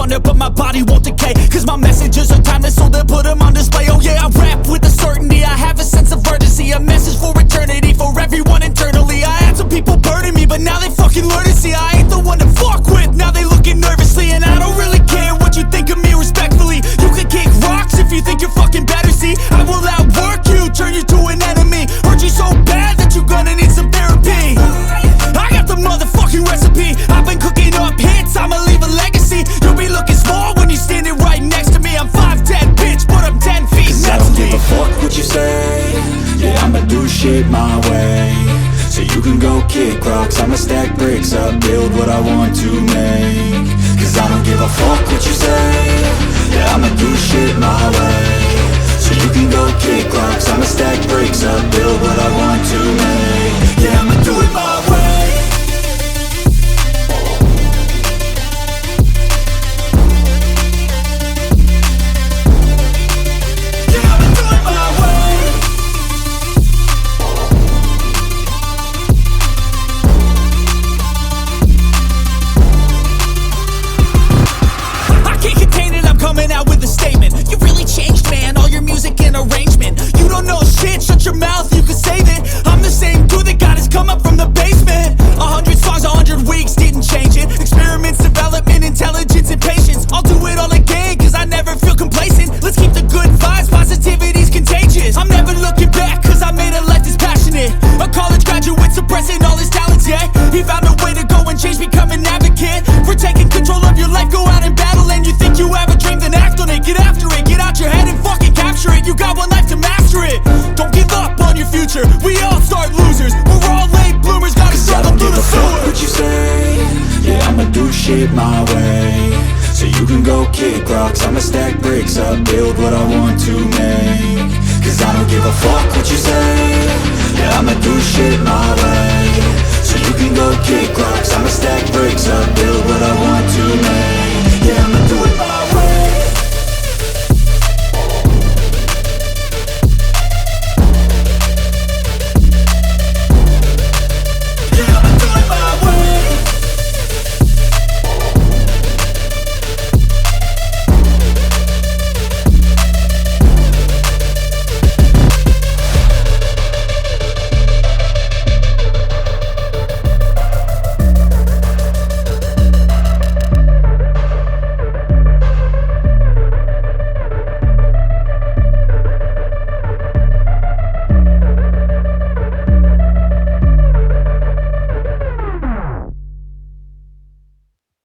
on it, but my body won't decay. Cause my messages are timeless, so they'll put them on display. Oh yeah, I rap with a certainty, I have a sense of urgency, a message for eternity, for everyone internally. I had some people burning me, but now they fucking learn to see I ain't the one to fuck with. Now they looking nervously, and I don't really care what you think of me, respectfully. You can kick rocks if you think you're fucking better, see I will outwork you, turn you to an enemy. Hurt you so bad that you're gonna need some therapy. I got the motherfucking recipe, I've been cooking up hits, I'ma leave a legacy. You'll be looking small when you're standing right next to me. I'm 5'10", bitch, but I'm 10 feet Cause I don't give a fuck what you say. Yeah, I'ma do shit my way. So you can go kick rocks, I'ma stack bricks up, build what I want to make. Cause I don't give a fuck what you say. Yeah, I'ma do shit my way. So you can go kick rocks, I'ma stack bricks up, build what I want to make. Yeah, I'ma do it my way. Coming out with a statement. You really changed, man, all your music and arrangement. You don't know shit, shut your mouth, you can save it. I'm the same dude that got his come up from the basement. 100 songs, 100 weeks, didn't change it. Experiments, development, intelligence, and patience. I'll do it all again, cause I never feel complacent. Let's keep the good vibes, positivity's contagious. I'm never looking back, cause I made a life that's passionate. A college graduate suppressing all his talents, yeah. He found a way to go and change, become an advocate for taking control of your life, go out and battle. And you think you have a dream, then act on it, get after it, get out your head and fucking capture it. You got one life to master it. Don't give up on your future, we all start losers. We're all late bloomers, gotta struggle through the sewer. What you say? Yeah, I'ma do shit my way. So you can go kick rocks, I'ma stack bricks up, build what I want to make. Cause I don't give a fuck what you say. Yeah, I'ma do shit my way. So you can go kick rocks, I'ma stack